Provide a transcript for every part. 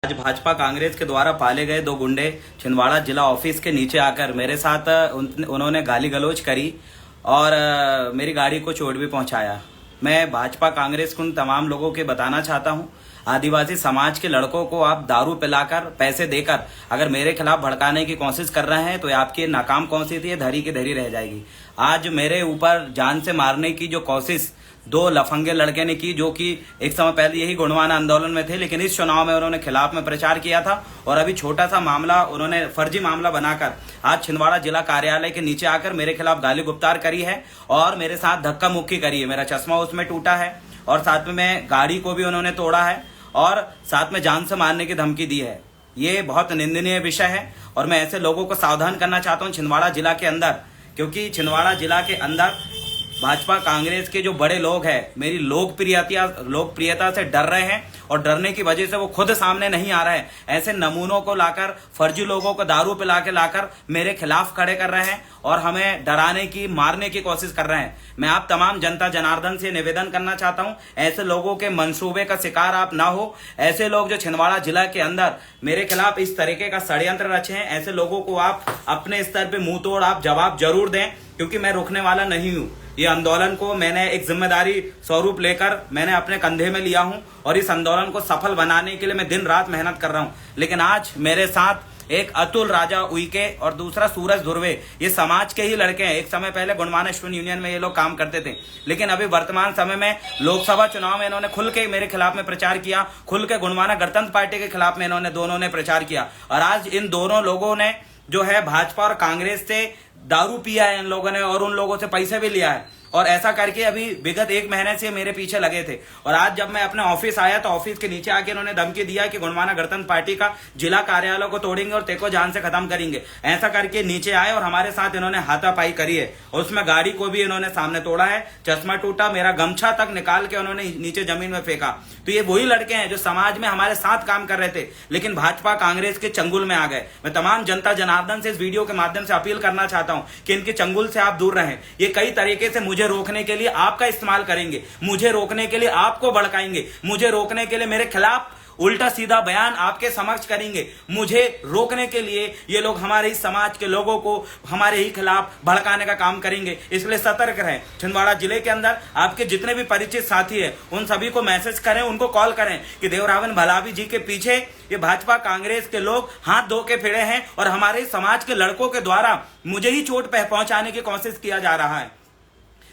आज भाजपा कांग्रेस के द्वारा पाले गए दो गुंडे छिंदवाड़ा जिला ऑफिस के नीचे आकर मेरे साथ उन्होंने गाली गलौज करी और मेरी गाड़ी को चोट भी पहुंचाया। मैं भाजपा कांग्रेस को उन तमाम लोगों के बताना चाहता हूं, आदिवासी समाज के लड़कों को आप दारू पिलाकर पैसे देकर अगर मेरे खिलाफ भड़काने की कोशिश कर रहे हैं तो आपकी नाकाम कोशिश ये धरी की धरी रह जाएगी। आज मेरे ऊपर जान से मारने की जो कोशिश दो लफंगे लड़के ने की, जो कि एक समय पहले यही गुणवाना आंदोलन में थे, लेकिन इस चुनाव में उन्होंने खिलाफ में प्रचार किया था और अभी छोटा सा मामला उन्होंने फर्जी मामला बनाकर आज छिंदवाड़ा जिला कार्यालय के नीचे आकर मेरे खिलाफ गाली गुप्तार करी है और मेरे साथ धक्का मुक्की करी है। मेरा चश्मा उसमें टूटा है और साथ में गाड़ी को भी उन्होंने तोड़ा है और साथ में जान से मारने की धमकी दी है। ये बहुत निंदनीय विषय है और मैं ऐसे लोगों को सावधान करना चाहता हूं छिंदवाड़ा जिला के अंदर, क्योंकि छिंदवाड़ा जिला के अंदर भाजपा कांग्रेस के जो बड़े लोग हैं मेरी लोकप्रियता से डर रहे हैं और डरने की वजह से वो खुद सामने नहीं आ रहे हैं। ऐसे नमूनों को लाकर, फर्जी लोगों को दारू पिला के लाकर मेरे खिलाफ खड़े कर रहे हैं और हमें डराने की, मारने की कोशिश कर रहे हैं। मैं आप तमाम जनता जनार्दन से निवेदन करना चाहता हूं, ऐसे लोगों के मंसूबे का शिकार आप ना हो। ऐसे लोग जो छिंदवाड़ा जिला के अंदर मेरे खिलाफ इस तरीके का षड्यंत्र रचे हैं, ऐसे लोगों को आप अपने स्तर पे मुंह तोड़ आप जवाब जरूर दें, क्योंकि मैं रुकने वाला नहीं हूं। ये आंदोलन को मैंने एक जिम्मेदारी स्वरूप लेकर मैंने अपने कंधे में लिया हूं और इस आंदोलन को सफल बनाने के लिए मैं दिन रात मेहनत कर रहा हूं। लेकिन आज मेरे साथ एक अतुल राजा उइके और दूसरा सूरज धुर्वे, ये समाज के ही लड़के हैं। एक समय पहले गुणवाना स्टूडेंट यूनियन में ये लोग काम करते थे, लेकिन अभी वर्तमान समय में लोकसभा चुनाव में इन्होंने खुल के मेरे खिलाफ में प्रचार किया, खुल के गुणवाना गणतंत्र पार्टी के खिलाफ में इन्होंने दोनों ने प्रचार किया। और आज इन दोनों लोगों ने जो है भाजपा और कांग्रेस से दारू पिया है इन लोगों ने और उन लोगों से पैसे भी लिया है और ऐसा करके अभी विगत एक महीने से मेरे पीछे लगे थे। और आज जब मैं अपने ऑफिस आया तो ऑफिस के नीचे आके इन्होंने धमकी दिया कि गुणवाना गणतंत्र पार्टी का जिला कार्यालय को तोड़ेंगे और तेको जान से खत्म करेंगे। ऐसा करके नीचे आए और हमारे साथ इन्होंने हाथापाई करी है और उसमें गाड़ी को भी इन्होंने सामने तोड़ा है, चश्मा टूटा, मेरा गमछा तक निकाल के उन्होंने नीचे जमीन में फेंका। तो ये वही लड़के हैं जो समाज में हमारे साथ काम कर रहे थे, लेकिन भाजपा कांग्रेस के चंगुल में आ गए। मैं तमाम जनता जनार्दन से इस वीडियो के माध्यम से अपील करना चाहता हूं कि इनके चंगुल से आप दूर रहें। ये कई तरीके से मुझे रोकने के लिए आपका इस्तेमाल करेंगे, मुझे रोकने के लिए आपको भड़काएंगे, मुझे रोकने के लिए मेरे खिलाफ उल्टा सीधा बयान आपके समक्ष करेंगे। मुझे रोकने के लिए ये लोग हमारे ही समाज के लोगों को हमारे ही खिलाफ भड़काने का काम करेंगे, इसलिए सतर्क रहें। छिंदवाड़ा जिले के अंदर आपके जितने भी परिचित साथी हैं उन सभी को मैसेज करें, उनको कॉल करें कि देवरावन भलावी जी के पीछे ये भाजपा कांग्रेस के लोग हाथ धो के फिरे हैं और हमारे समाज के लड़कों के द्वारा मुझे ही चोट पहुंचाने की कोशिश किया जा रहा है।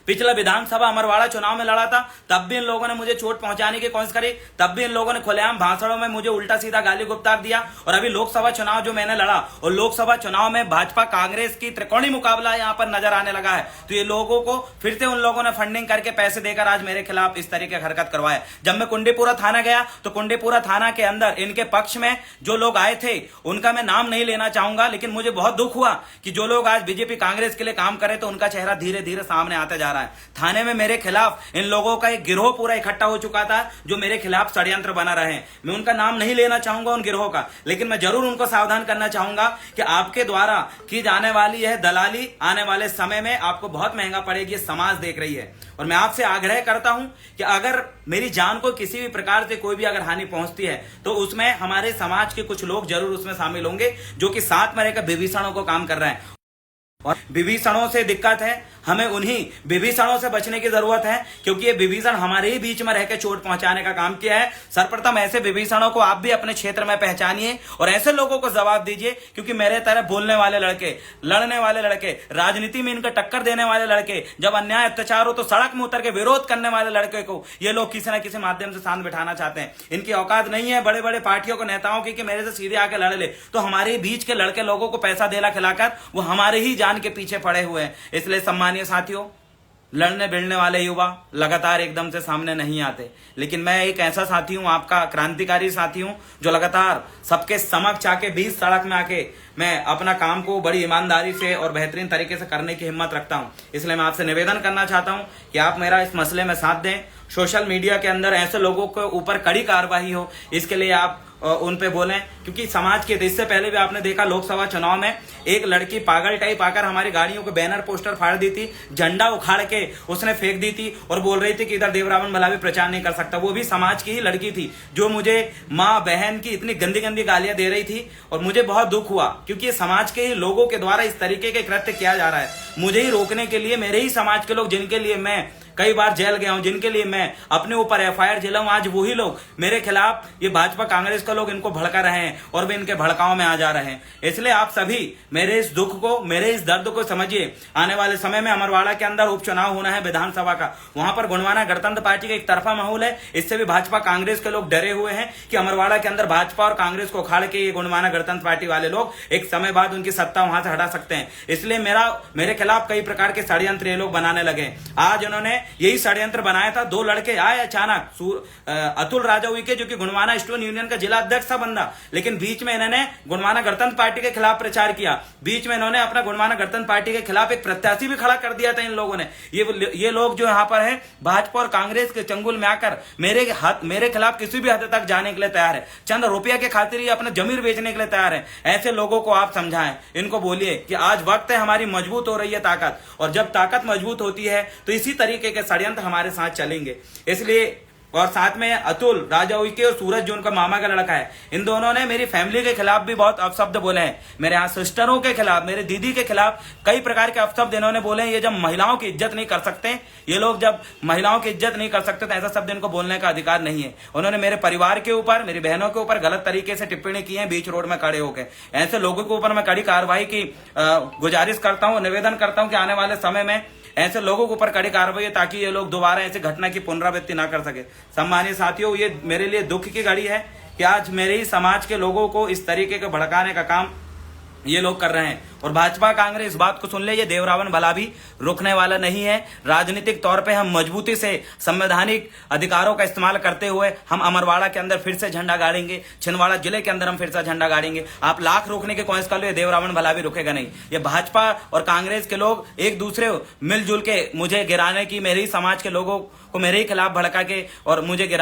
पिछला विधानसभा अमरवाड़ा चुनाव में लड़ा था, तब भी इन लोगों ने मुझे चोट पहुंचाने की कोशिश करी, तब भी इन लोगों ने खुलेआम भाषणों में मुझे उल्टा सीधा गाली गुप्तार दिया। और अभी लोकसभा चुनाव जो मैंने लड़ा और लोकसभा चुनाव में भाजपा कांग्रेस की त्रिकोणीय मुकाबला यहां पर नजर आने लगा है, तो ये लोगों को फिर से उन लोगों ने फंडिंग करके पैसे देकर आज मेरे खिलाफ इस तरीके की हरकत करवाया। जब मैं कुंडीपुरा थाना गया तो कुंडीपुरा थाना के अंदर इनके पक्ष में जो लोग आए थे उनका मैं नाम नहीं लेना चाहूंगा, लेकिन मुझे बहुत दुख हुआ कि जो लोग आज बीजेपी कांग्रेस के लिए काम करे तो उनका चेहरा धीरे धीरे सामने आता जा रहा है। थाने में मेरे खिलाफ इन लोगों का एक गिरोह पूरा इकट्ठा हो चुका था जो मेरे खिलाफ षड्यंत्र बना रहे हैं। मैं उनका नाम नहीं लेना चाहूंगा उन गिरोह का, लेकिन मैं जरूर उनको सावधान करना चाहूंगा कि आपके द्वारा की जाने वाली यह दलाली आने वाले समय में आपको बहुत महंगा पड़ेगी। समाज देख रही है और मैं आपसे आग्रह करता हूं कि अगर मेरी जान को किसी भी प्रकार से कोई भी अगर हानि पहुंचती है तो उसमें हमारे समाज के कुछ लोग जरूर उसमें शामिल होंगे जो कि साथ में रहकर विभीषणों को काम कर रहे हैं। और विभीषणों से दिक्कत है, हमें उन्हीं विभीषणों से बचने की जरूरत है, क्योंकि ये विभीषण हमारे ही बीच में रहकर चोट पहुंचाने का काम किया है। सर्वप्रथम ऐसे विभीषणों को आप भी अपने क्षेत्र में पहचानिए और ऐसे लोगों को जवाब दीजिए, क्योंकि मेरे तरह बोलने वाले लड़के, लड़ने वाले लड़के, राजनीति में इनका टक्कर देने वाले लड़के, जब अन्याय अत्याचार हो तो सड़क में उतर के विरोध करने वाले लड़के को ये लोग किसी न किसी माध्यम से साथ बिठाना चाहते हैं। इनकी औकात नहीं है बड़े बड़े पार्टियों को, नेताओं की कि मेरे से सीधे आके लड़ ले, तो हमारे बीच के लड़के लोगों को पैसा देला खिलाकर वो हमारे ही जान के पीछे पड़े हुए हैं। इसलिए सम्मानीय साथियों, लड़ने भिड़ने वाले युवा लगातार एकदम से सामने नहीं आते, लेकिन मैं एक ऐसा साथी हूं, आपका क्रांतिकारी साथी हूं, जो लगातार सबके समक्ष आके बीच सड़क में आके मैं अपना काम को बड़ी ईमानदारी से और बेहतरीन तरीके से करने की हिम्मत रखता हूं। इसलिए मैं आपसे निवेदन करना चाहता हूं कि आप मेरा इस मसले में साथ दें। सोशल मीडिया के अंदर ऐसे लोगों के ऊपर कड़ी कार्रवाई हो, इसके लिए आप उन पे बोलें, क्योंकि समाज के इससे पहले भी आपने देखा लोकसभा चुनाव में एक लड़की पागल टाइप आकर हमारी गाड़ियों के बैनर पोस्टर फाड़ दी थी, झंडा उखाड़ के उसने फेंक दी थी और बोल रही थी कि इधर देवरावन भलावी प्रचार नहीं कर सकता। वो भी समाज की ही लड़की थी जो मुझे माँ बहन की इतनी गंदी गंदी गालियां दे रही थी और मुझे बहुत दुख हुआ, क्योंकि समाज के ही लोगों के द्वारा इस तरीके के कृत्य किया जा रहा है। मुझे ही रोकने के लिए मेरे ही समाज के लोग, जिनके लिए मैं कई बार जेल गया हूं, जिनके लिए मैं अपने ऊपर एफआईआर झेला हूं, आज वही लोग मेरे खिलाफ, ये भाजपा कांग्रेस के लोग इनको भड़का रहे हैं और वे इनके भड़काओं में आ जा रहे हैं। इसलिए आप सभी मेरे इस दुख को, मेरे इस दर्द को समझिए। आने वाले समय में अमरवाड़ा के अंदर उपचुनाव होना है विधानसभा का, वहां पर गुणवाना गणतंत्र पार्टी का एक तरफा माहौल है। इससे भी भाजपा कांग्रेस के लोग डरे हुए हैं कि अमरवाड़ा के अंदर भाजपा और कांग्रेस को उखाड़ के ये गुणवाना गणतंत्र पार्टी वाले लोग एक समय बाद उनकी सत्ता वहां से हटा सकते हैं। इसलिए मेरे खिलाफ कई प्रकार के षड्यंत्र ये लोग बनाने लगे। आज उन्होंने यही षड्यंत्र बनाया था। दो लड़के आए अचानक, अतुल राजा उइके जो कि गुणवाना स्टोन यूनियन का जिला अध्यक्ष था बंदा, लेकिन बीच में इन्होंने गुणवाना गणतंत्र पार्टी के खिलाफ प्रचार किया। बीच में इन्होंने अपना गुणवाना गणतंत्र पार्टी के खिलाफ एक प्रत्याशी भी खड़ा कर दिया था इन लोगों ने। ये लोग जो यहाँ पर है भाजपा और कांग्रेस के चंगुल में आकर मेरे खिलाफ किसी भी हद तक जाने के लिए तैयार है। चंद रुपया के खातिर ये अपना जमीर बेचने के लिए तैयार है। ऐसे लोगों को आप समझाएं, इनको बोलिए कि आज वक्त है, हमारी मजबूत हो रही है ताकत, और जब ताकत मजबूत होती है तो इसी तरीके के षड्यंत्र हमारे साथ चलेंगे। इसलिए, और साथ में अतुल राजा उइके और सूरज जो उनका मामा का लड़का है, इन दोनों ने मेरी फैमिली के खिलाफ भी बहुत अपशब्द बोले हैं। मेरे यहाँ सिस्टरों के खिलाफ, मेरे दीदी के खिलाफ कई प्रकार के अपशब्द इन्होंने बोले हैं। ये जब महिलाओं की इज्जत नहीं कर सकते, ये लोग जब महिलाओं की इज्जत नहीं कर सकते तो ऐसा शब्द इनको बोलने का अधिकार नहीं है। उन्होंने मेरे परिवार के ऊपर, मेरी बहनों के ऊपर गलत तरीके से टिप्पणी की है बीच रोड में खड़े होकर। ऐसे लोगों के ऊपर मैं कड़ी कार्रवाई की गुजारिश करता हूँ, निवेदन करता हूँ कि आने वाले समय में ऐसे लोगों के ऊपर कड़ी कार्रवाई, ताकि ये लोग दोबारा ऐसी घटना की पुनरावृत्ति ना कर सके। सम्मानित साथियों, ये मेरे लिए दुख की घड़ी है कि आज मेरे ही समाज के लोगों को इस तरीके के भड़काने का काम ये लोग कर रहे हैं। और भाजपा कांग्रेस इस बात को सुन ले, ये देवरावन भलावी रुकने वाला नहीं है। राजनीतिक तौर पे हम मजबूती से संवैधानिक अधिकारों का इस्तेमाल करते हुए हम अमरवाड़ा के अंदर फिर से झंडा गाड़ेंगे, छिंदवाड़ा जिले के अंदर हम फिर से झंडा गाड़ेंगे। आप लाख रोकने की कोशिश कर लो, ये देवरावन भलावी रुकेगा नहीं। ये भाजपा और कांग्रेस के लोग एक दूसरे मिलजुल के मुझे गिराने की, मेरे ही समाज के लोगों को मेरे ही खिलाफ भड़का के और मुझे गिरा